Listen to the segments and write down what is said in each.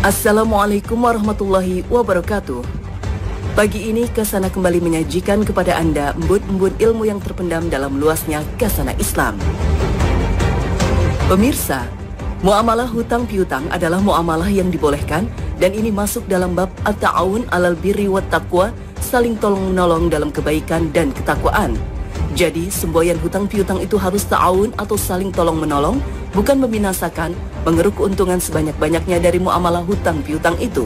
Assalamualaikum warahmatullahi wabarakatuh. Pagi ini Kasana kembali menyajikan kepada Anda embun-embun ilmu yang terpendam dalam luasnya Kasana Islam. Pemirsa, muamalah hutang piutang adalah muamalah yang dibolehkan dan ini masuk dalam bab at-ta'awun 'alal birri wat taqwa, saling tolong-menolong dalam kebaikan dan ketakwaan. Jadi, semboyan hutang piutang itu harus ta'awun atau saling tolong-menolong, bukan membinasakan, mengeruk keuntungan sebanyak-banyaknya dari muamalah hutang piutang itu.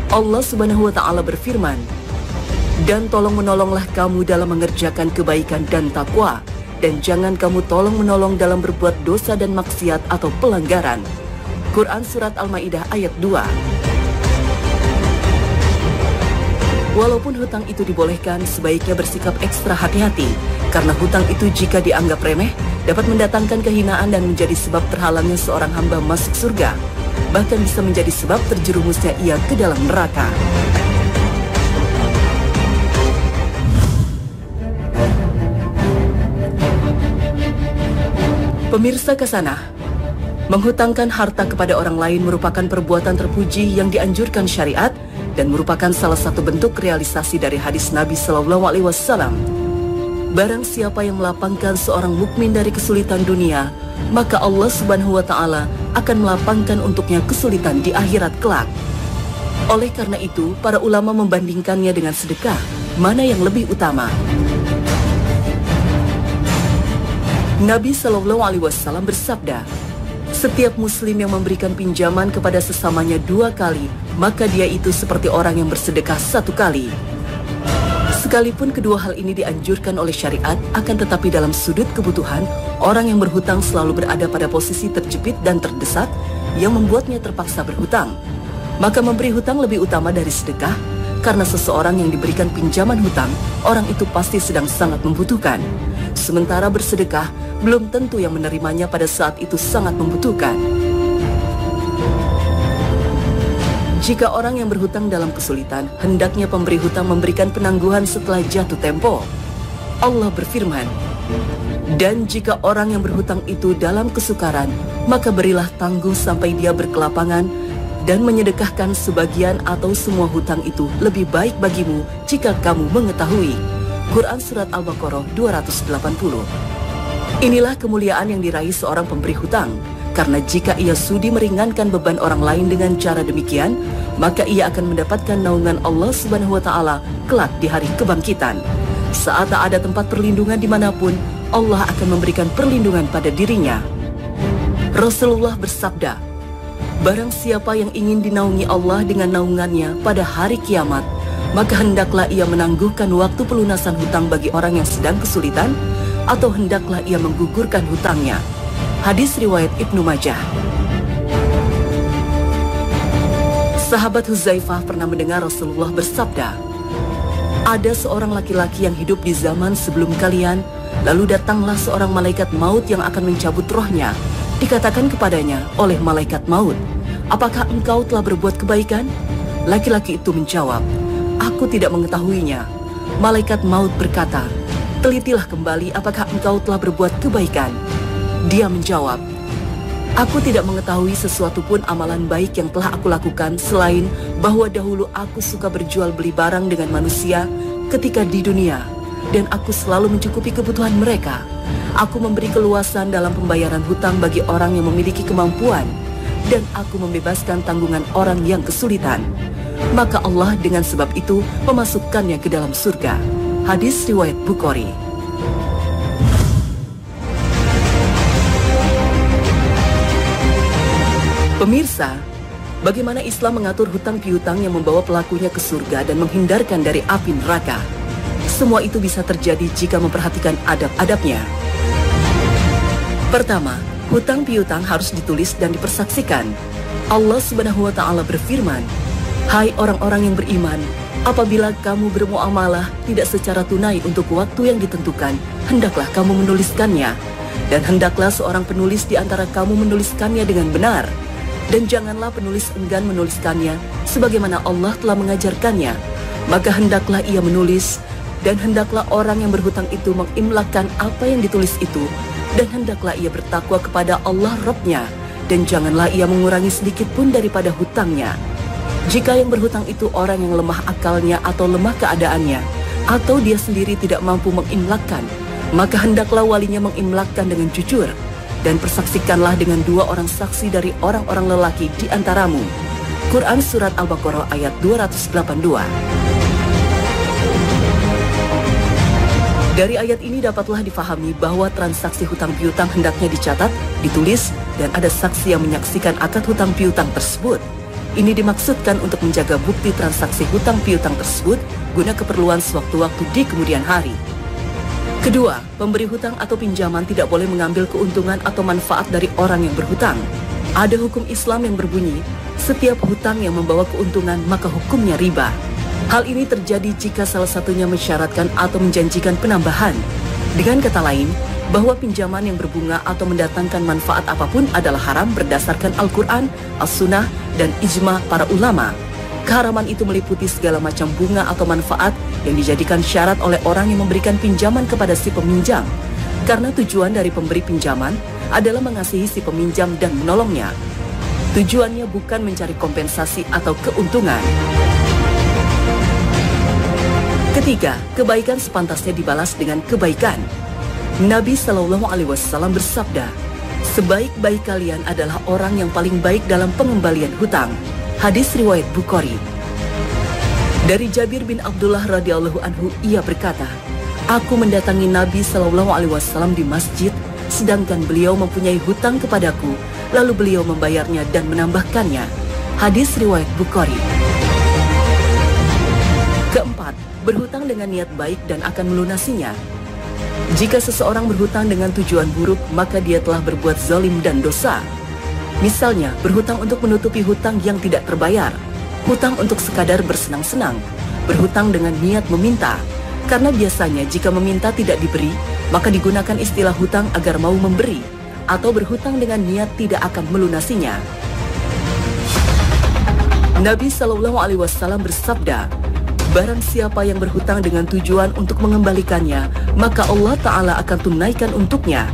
Allah Subhanahu wa Ta'ala berfirman, "Dan tolong-menolonglah kamu dalam mengerjakan kebaikan dan takwa, dan jangan kamu tolong-menolong dalam berbuat dosa dan maksiat atau pelanggaran." Quran Surat Al-Ma'idah ayat 2. Walaupun hutang itu dibolehkan, sebaiknya bersikap ekstra hati-hati, karena hutang itu jika dianggap remeh, dapat mendatangkan kehinaan dan menjadi sebab terhalangnya seorang hamba masuk surga. Bahkan bisa menjadi sebab terjerumusnya ia ke dalam neraka. Pemirsa Kasana, menghutangkan harta kepada orang lain merupakan perbuatan terpuji yang dianjurkan syariat dan merupakan salah satu bentuk realisasi dari hadis Nabi SAW. Barang siapa yang melapangkan seorang mukmin dari kesulitan dunia, maka Allah Subhanahu wa Ta'ala akan melapangkan untuknya kesulitan di akhirat kelak. Oleh karena itu, para ulama membandingkannya dengan sedekah, mana yang lebih utama. Nabi SAW bersabda, "Setiap muslim yang memberikan pinjaman kepada sesamanya 2 kali, maka dia itu seperti orang yang bersedekah 1 kali." Sekalipun kedua hal ini dianjurkan oleh syariat, akan tetapi dalam sudut kebutuhan, orang yang berhutang selalu berada pada posisi terjepit dan terdesak yang membuatnya terpaksa berhutang. Maka memberi hutang lebih utama dari sedekah, karena seseorang yang diberikan pinjaman hutang, orang itu pasti sedang sangat membutuhkan. Sementara bersedekah, belum tentu yang menerimanya pada saat itu sangat membutuhkan. Jika orang yang berhutang dalam kesulitan, hendaknya pemberi hutang memberikan penangguhan setelah jatuh tempo. Allah berfirman, "Dan jika orang yang berhutang itu dalam kesukaran, maka berilah tangguh sampai dia berkelapangan, dan menyedekahkan sebagian atau semua hutang itu lebih baik bagimu jika kamu mengetahui." Quran Surat Al-Baqarah 280. Inilah kemuliaan yang diraih seorang pemberi hutang. Karena jika ia sudi meringankan beban orang lain dengan cara demikian, maka ia akan mendapatkan naungan Allah Subhanahu wa Ta'ala kelak di hari kebangkitan. Saat tak ada tempat perlindungan dimanapun, Allah akan memberikan perlindungan pada dirinya. Rasulullah bersabda, "Barang siapa yang ingin dinaungi Allah dengan naungannya pada hari kiamat, maka hendaklah ia menangguhkan waktu pelunasan hutang bagi orang yang sedang kesulitan, atau hendaklah ia menggugurkan hutangnya." Hadis riwayat Ibnu Majah. Sahabat Huzaifah pernah mendengar Rasulullah bersabda, "Ada seorang laki-laki yang hidup di zaman sebelum kalian, lalu datanglah seorang malaikat maut yang akan mencabut rohnya. Dikatakan kepadanya oleh malaikat maut, 'Apakah engkau telah berbuat kebaikan?' Laki-laki itu menjawab, 'Aku tidak mengetahuinya.' Malaikat maut berkata, 'Telitilah kembali apakah engkau telah berbuat kebaikan.' Dia menjawab, 'Aku tidak mengetahui sesuatu pun amalan baik yang telah aku lakukan selain bahwa dahulu aku suka berjual beli barang dengan manusia ketika di dunia, dan aku selalu mencukupi kebutuhan mereka. Aku memberi keluasan dalam pembayaran hutang bagi orang yang memiliki kemampuan, dan aku membebaskan tanggungan orang yang kesulitan. Maka Allah dengan sebab itu memasukkannya ke dalam surga.' Hadis riwayat Bukhari. Pemirsa, bagaimana Islam mengatur hutang piutang yang membawa pelakunya ke surga dan menghindarkan dari api neraka? Semua itu bisa terjadi jika memperhatikan adab-adabnya. Pertama, hutang piutang harus ditulis dan dipersaksikan. Allah Subhanahu wa Ta'ala berfirman, "Hai orang-orang yang beriman, apabila kamu bermuamalah tidak secara tunai untuk waktu yang ditentukan, hendaklah kamu menuliskannya. Dan hendaklah seorang penulis di antara kamu menuliskannya dengan benar. Dan janganlah penulis enggan menuliskannya sebagaimana Allah telah mengajarkannya. Maka hendaklah ia menulis, dan hendaklah orang yang berhutang itu mengimlakkan apa yang ditulis itu, dan hendaklah ia bertakwa kepada Allah Rabb-nya, dan janganlah ia mengurangi sedikit pun daripada hutangnya. Jika yang berhutang itu orang yang lemah akalnya atau lemah keadaannya, atau dia sendiri tidak mampu mengimlakkan, maka hendaklah walinya mengimlakkan dengan jujur, dan persaksikanlah dengan 2 orang saksi dari orang-orang lelaki di antaramu. Quran Surat Al-Baqarah ayat 282. Dari ayat ini dapatlah difahami bahwa transaksi hutang piutang hendaknya dicatat, ditulis, dan ada saksi yang menyaksikan akad hutang piutang tersebut. Ini dimaksudkan untuk menjaga bukti transaksi hutang piutang tersebut guna keperluan sewaktu-waktu di kemudian hari. Kedua, pemberi hutang atau pinjaman tidak boleh mengambil keuntungan atau manfaat dari orang yang berhutang. Ada hukum Islam yang berbunyi, setiap hutang yang membawa keuntungan maka hukumnya riba. Hal ini terjadi jika salah satunya mensyaratkan atau menjanjikan penambahan. Dengan kata lain, bahwa pinjaman yang berbunga atau mendatangkan manfaat apapun adalah haram berdasarkan Al-Quran, As-Sunnah, dan ijma para ulama. Keharaman itu meliputi segala macam bunga atau manfaat yang dijadikan syarat oleh orang yang memberikan pinjaman kepada si peminjam. Karena tujuan dari pemberi pinjaman adalah mengasihi si peminjam dan menolongnya. Tujuannya bukan mencari kompensasi atau keuntungan. Ketiga, kebaikan sepantasnya dibalas dengan kebaikan. Nabi Shallallahu Alaihi Wasallam bersabda, sebaik-baik kalian adalah orang yang paling baik dalam pengembalian hutang. Hadis riwayat Bukhari. Dari Jabir bin Abdullah radhiyallahu anhu, ia berkata, aku mendatangi Nabi Shallallahu Alaihi Wasallam di masjid, sedangkan beliau mempunyai hutang kepadaku, lalu beliau membayarnya dan menambahkannya. Hadis riwayat Bukhari. Keempat, berhutang dengan niat baik dan akan melunasinya. Jika seseorang berhutang dengan tujuan buruk, maka dia telah berbuat zalim dan dosa. Misalnya, berhutang untuk menutupi hutang yang tidak terbayar, hutang untuk sekadar bersenang-senang, berhutang dengan niat meminta. Karena biasanya jika meminta tidak diberi, maka digunakan istilah hutang agar mau memberi, atau berhutang dengan niat tidak akan melunasinya. Nabi Shallallahu Alaihi Wasallam bersabda, barang siapa yang berhutang dengan tujuan untuk mengembalikannya, maka Allah Ta'ala akan tunaikan untuknya.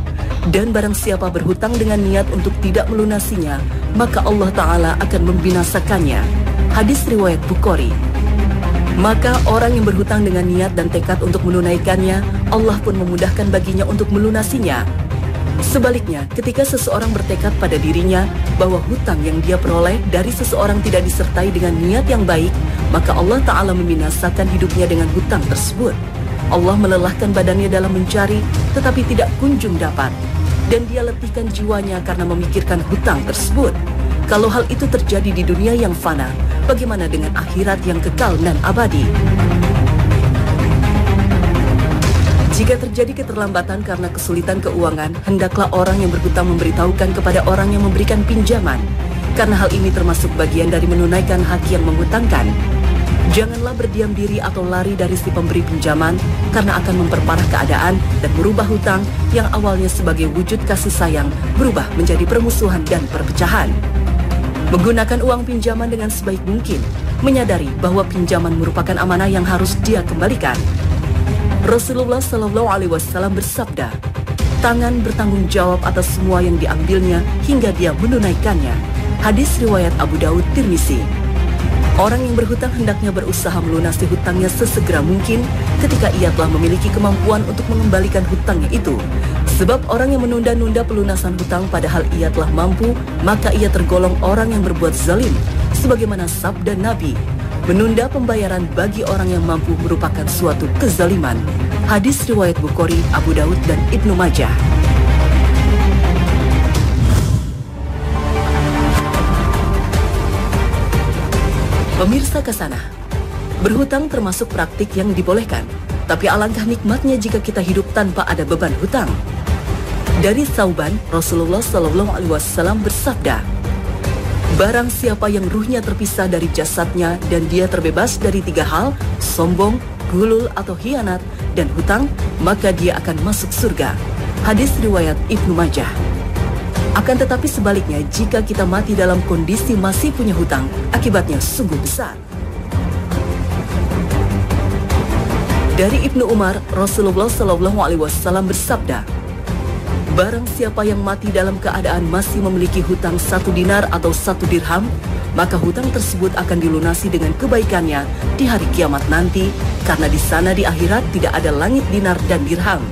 Dan barang siapa berhutang dengan niat untuk tidak melunasinya, maka Allah Ta'ala akan membinasakannya. Hadis riwayat Bukhari. Maka orang yang berhutang dengan niat dan tekad untuk menunaikannya, Allah pun memudahkan baginya untuk melunasinya. Sebaliknya, ketika seseorang bertekad pada dirinya bahwa hutang yang dia peroleh dari seseorang tidak disertai dengan niat yang baik, maka Allah Ta'ala membinasakan hidupnya dengan hutang tersebut. Allah melelahkan badannya dalam mencari, tetapi tidak kunjung dapat. Dan dia letihkan jiwanya karena memikirkan hutang tersebut. Kalau hal itu terjadi di dunia yang fana, bagaimana dengan akhirat yang kekal dan abadi? Jika terjadi keterlambatan karena kesulitan keuangan, hendaklah orang yang berhutang memberitahukan kepada orang yang memberikan pinjaman, karena hal ini termasuk bagian dari menunaikan hak yang menghutangkan. Janganlah berdiam diri atau lari dari si pemberi pinjaman, karena akan memperparah keadaan dan merubah hutang yang awalnya sebagai wujud kasih sayang berubah menjadi permusuhan dan perpecahan. Menggunakan uang pinjaman dengan sebaik mungkin, menyadari bahwa pinjaman merupakan amanah yang harus dia kembalikan. Rasulullah Shallallahu Alaihi Wasallam bersabda, tangan bertanggung jawab atas semua yang diambilnya hingga dia menunaikannya. Hadis riwayat Abu Daud Tirmizi. Orang yang berhutang hendaknya berusaha melunasi hutangnya sesegera mungkin ketika ia telah memiliki kemampuan untuk mengembalikan hutangnya itu. Sebab orang yang menunda-nunda pelunasan hutang padahal ia telah mampu, maka ia tergolong orang yang berbuat zalim. Sebagaimana sabda Nabi, menunda pembayaran bagi orang yang mampu merupakan suatu kezaliman. Hadis riwayat Bukhari, Abu Daud, dan Ibnu Majah. Pemirsa Kasana, berhutang termasuk praktik yang dibolehkan, tapi alangkah nikmatnya jika kita hidup tanpa ada beban hutang. Dari Sauban, Rasulullah Shallallahu Alaihi Wasallam bersabda, barang siapa yang ruhnya terpisah dari jasadnya dan dia terbebas dari 3 hal, sombong, gulul atau hianat, dan hutang, maka dia akan masuk surga. Hadis riwayat Ibnu Majah. Akan tetapi sebaliknya, jika kita mati dalam kondisi masih punya hutang, akibatnya sungguh besar. Dari Ibnu Umar, Rasulullah Shallallahu Alaihi Wasallam bersabda, Barang siapa yang mati dalam keadaan masih memiliki hutang 1 dinar atau 1 dirham, maka hutang tersebut akan dilunasi dengan kebaikannya di hari kiamat nanti, karena di sana di akhirat tidak ada langit dinar dan dirham.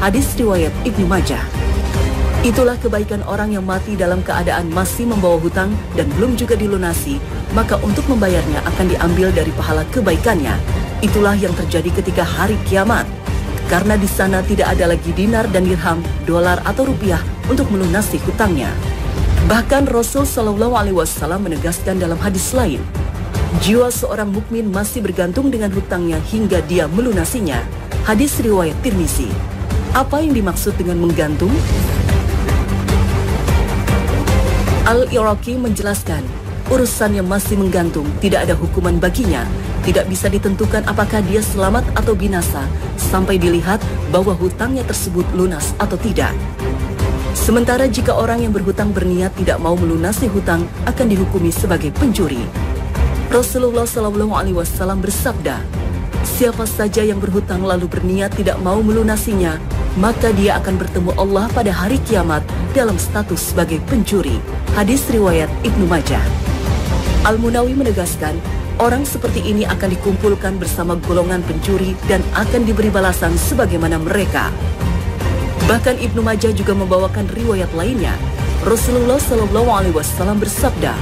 Hadis riwayat Ibnu Majah. Itulah kebaikan orang yang mati dalam keadaan masih membawa hutang dan belum juga dilunasi, maka untuk membayarnya akan diambil dari pahala kebaikannya. Itulah yang terjadi ketika hari kiamat. Karena di sana tidak ada lagi dinar dan dirham, dolar atau rupiah untuk melunasi hutangnya. Bahkan Rasul Shallallahu Alaihi Wasallam menegaskan dalam hadis lain, jiwa seorang mukmin masih bergantung dengan hutangnya hingga dia melunasinya. Hadis riwayat Tirmizi. Apa yang dimaksud dengan menggantung? Al-Iraqi menjelaskan, urusan yang masih menggantung tidak ada hukuman baginya. Tidak bisa ditentukan apakah dia selamat atau binasa sampai dilihat bahwa hutangnya tersebut lunas atau tidak. Sementara jika orang yang berhutang berniat tidak mau melunasi hutang akan dihukumi sebagai pencuri. Rasulullah SAW bersabda, siapa saja yang berhutang lalu berniat tidak mau melunasinya, maka dia akan bertemu Allah pada hari kiamat dalam status sebagai pencuri. Hadis riwayat Ibnu Majah. Al-Munawi menegaskan, orang seperti ini akan dikumpulkan bersama golongan pencuri dan akan diberi balasan sebagaimana mereka. Bahkan Ibnu Majah juga membawakan riwayat lainnya. Rasulullah SAW bersabda,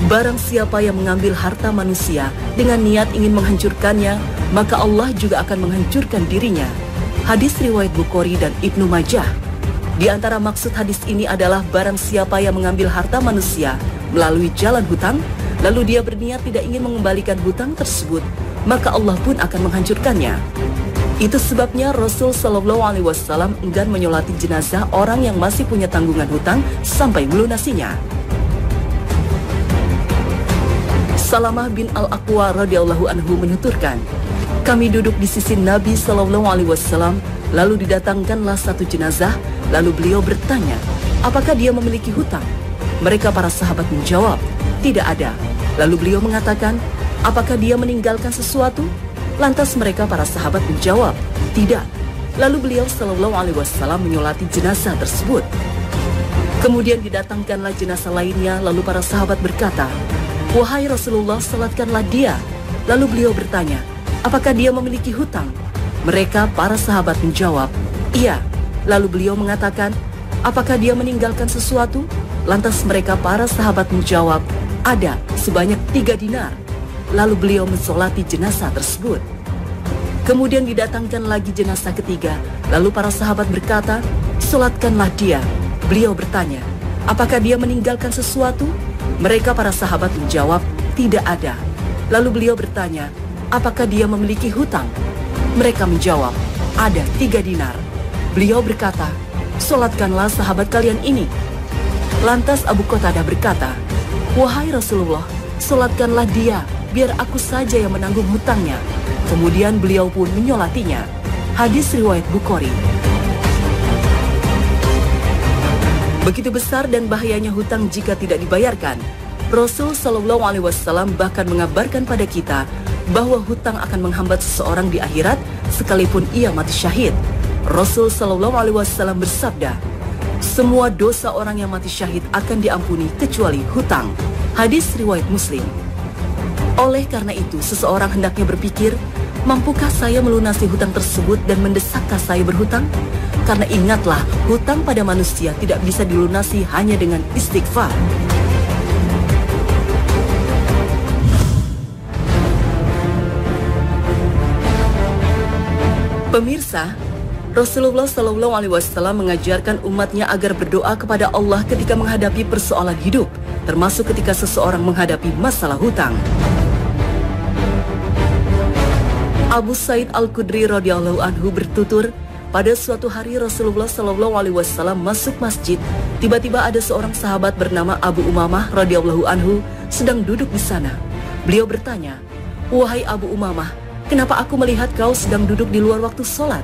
barang siapa yang mengambil harta manusia dengan niat ingin menghancurkannya, maka Allah juga akan menghancurkan dirinya. Hadis riwayat Bukhari dan Ibnu Majah. Di antara maksud hadis ini adalah barang siapa yang mengambil harta manusia melalui jalan hutang, lalu dia berniat tidak ingin mengembalikan hutang tersebut, maka Allah pun akan menghancurkannya. Itu sebabnya Rasul Shallallahu Alaihi Wasallam enggan menyolati jenazah orang yang masih punya tanggungan hutang sampai melunasinya. Salamah bin Al-Aqwa radhiyallahu anhu menuturkan, kami duduk di sisi Nabi Shallallahu Alaihi Wasallam, lalu didatangkanlah satu jenazah, lalu beliau bertanya, apakah dia memiliki hutang? Mereka para sahabat menjawab, tidak ada. Lalu beliau mengatakan, apakah dia meninggalkan sesuatu? Lantas mereka para sahabat menjawab, tidak. Lalu beliau Shallallahu Alaihi Wasallam menyolati jenazah tersebut. Kemudian didatangkanlah jenazah lainnya, lalu para sahabat berkata, wahai Rasulullah, salatkanlah dia. Lalu beliau bertanya, apakah dia memiliki hutang? Mereka para sahabat menjawab, iya. Lalu beliau mengatakan, apakah dia meninggalkan sesuatu? Lantas mereka para sahabat menjawab, ada sebanyak 3 dinar. Lalu beliau mensolati jenazah tersebut. Kemudian didatangkan lagi jenazah ketiga. Lalu para sahabat berkata, solatkanlah dia. Beliau bertanya, apakah dia meninggalkan sesuatu? Mereka para sahabat menjawab, tidak ada. Lalu beliau bertanya, apakah dia memiliki hutang? Mereka menjawab, ada 3 dinar. Beliau berkata, solatkanlah sahabat kalian ini. Lantas Abu Qatadah berkata, wahai Rasulullah, solatkanlah dia, biar aku saja yang menanggung hutangnya. Kemudian beliau pun menyolatinya. Hadis riwayat Bukhari. Begitu besar dan bahayanya hutang jika tidak dibayarkan. Rasul Shallallahu Alaihi Wasallam bahkan mengabarkan pada kita bahwa hutang akan menghambat seseorang di akhirat sekalipun ia mati syahid. Rasul Shallallahu Alaihi Wasallam bersabda, semua dosa orang yang mati syahid akan diampuni kecuali hutang. Hadis riwayat Muslim. Oleh karena itu, seseorang hendaknya berpikir, mampukah saya melunasi hutang tersebut dan mendesakkah saya berhutang? Karena ingatlah, hutang pada manusia tidak bisa dilunasi hanya dengan istighfar. Pemirsa, Rasulullah Shallallahu Alaihi Wasallam mengajarkan umatnya agar berdoa kepada Allah ketika menghadapi persoalan hidup, termasuk ketika seseorang menghadapi masalah hutang. Abu Sa'id Al-Khudri radhiyallahu anhu bertutur, pada suatu hari Rasulullah Shallallahu Alaihi Wasallam masuk masjid. Tiba-tiba ada seorang sahabat bernama Abu Umamah radhiyallahu anhu sedang duduk di sana. Beliau bertanya, wahai Abu Umamah, kenapa aku melihat kau sedang duduk di luar waktu sholat?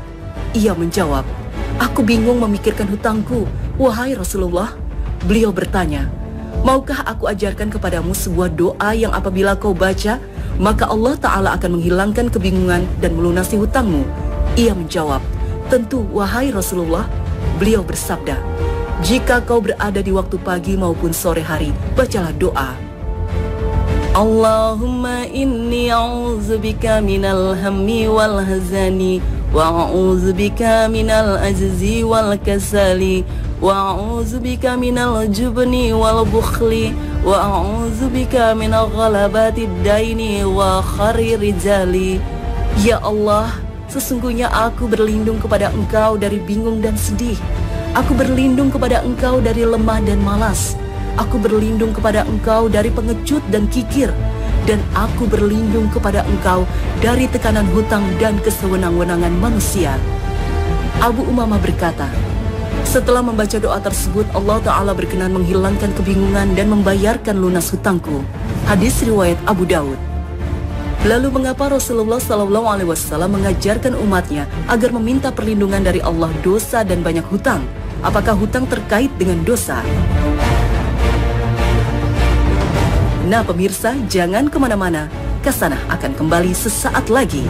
Ia menjawab, aku bingung memikirkan hutangku, wahai Rasulullah. Beliau bertanya, maukah aku ajarkan kepadamu sebuah doa yang apabila kau baca, maka Allah Ta'ala akan menghilangkan kebingungan dan melunasi hutangmu? Ia menjawab, tentu wahai Rasulullah. Beliau bersabda, jika kau berada di waktu pagi maupun sore hari, bacalah doa. Allahumma inni a'udzubika minal hammi wal hazani wa a'udzubika minal ajzi wal kasali wa a'udzubika minal jubni wal bukhli wa a'udzubika minal ghalabati daini wa khari rijali. Ya Allah, sesungguhnya aku berlindung kepada Engkau dari bingung dan sedih. Aku berlindung kepada Engkau dari lemah dan malas. Aku berlindung kepada Engkau dari pengecut dan kikir. Dan aku berlindung kepada Engkau dari tekanan hutang dan kesewenang-wenangan manusia. Abu Umamah berkata, setelah membaca doa tersebut, Allah Ta'ala berkenan menghilangkan kebingungan dan membayarkan lunas hutangku. Hadis riwayat Abu Daud. Lalu mengapa Rasulullah SAW mengajarkan umatnya agar meminta perlindungan dari Allah dosa dan banyak hutang? Apakah hutang terkait dengan dosa? Nah pemirsa, jangan kemana-mana. Kasanah akan kembali sesaat lagi.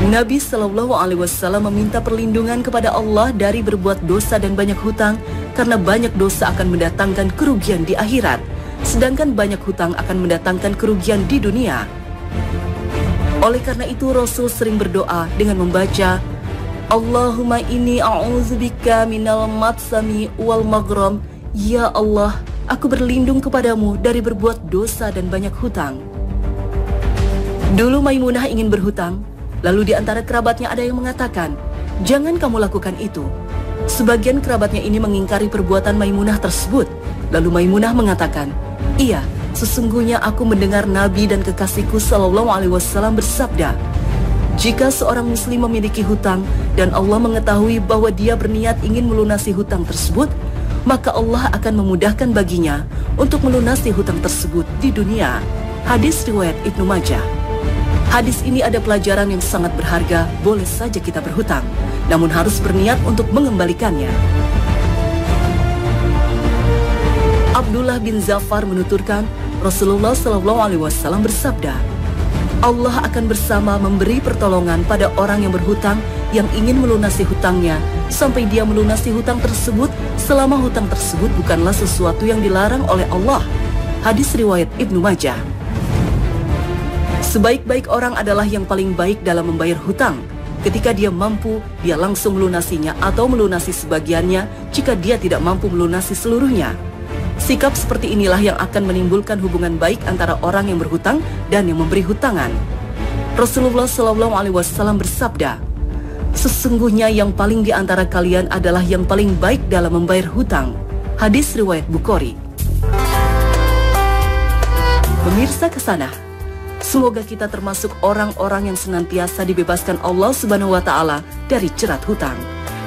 Nabi SAW meminta perlindungan kepada Allah dari berbuat dosa dan banyak hutang, karena banyak dosa akan mendatangkan kerugian di akhirat, sedangkan banyak hutang akan mendatangkan kerugian di dunia. Oleh karena itu Rasul sering berdoa dengan membaca, Allahumma inni a'udzubika minal matsami wal maghram. Ya Allah, aku berlindung kepadamu dari berbuat dosa dan banyak hutang. Dulu Maimunah ingin berhutang, lalu di antara kerabatnya ada yang mengatakan, jangan kamu lakukan itu. Sebagian kerabatnya ini mengingkari perbuatan Maimunah tersebut. Lalu Maimunah mengatakan, iya, sesungguhnya aku mendengar Nabi dan kekasihku SAW bersabda, jika seorang muslim memiliki hutang dan Allah mengetahui bahwa dia berniat ingin melunasi hutang tersebut, maka Allah akan memudahkan baginya untuk melunasi hutang tersebut di dunia. Hadis riwayat Ibnu Majah. Hadis ini ada pelajaran yang sangat berharga. Boleh saja kita berhutang, namun harus berniat untuk mengembalikannya. Abdullah bin Zafar menuturkan, Rasulullah SAW bersabda, Allah akan bersama memberi pertolongan pada orang yang berhutang yang ingin melunasi hutangnya sampai dia melunasi hutang tersebut selama hutang tersebut bukanlah sesuatu yang dilarang oleh Allah. Hadis riwayat Ibnu Majah. Sebaik-baik orang adalah yang paling baik dalam membayar hutang. Ketika dia mampu, dia langsung melunasinya atau melunasi sebagiannya jika dia tidak mampu melunasi seluruhnya. Sikap seperti inilah yang akan menimbulkan hubungan baik antara orang yang berhutang dan yang memberi hutangan. Rasulullah SAW bersabda, sesungguhnya yang paling di antara kalian adalah yang paling baik dalam membayar hutang. Hadis riwayat Bukhari. Pemirsa Kasanah, semoga kita termasuk orang-orang yang senantiasa dibebaskan Allah Subhanahu wa Ta'ala dari jerat hutang.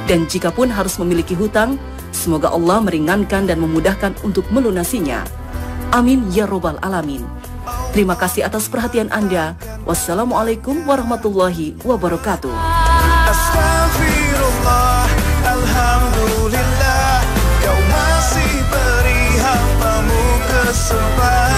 Dan jika pun harus memiliki hutang, semoga Allah meringankan dan memudahkan untuk melunasinya. Amin ya robbal alamin. Terima kasih atas perhatian Anda. Wassalamualaikum warahmatullahi wabarakatuh. Astagfirullah, alhamdulillah, kau masih beri hambamu kesempatan.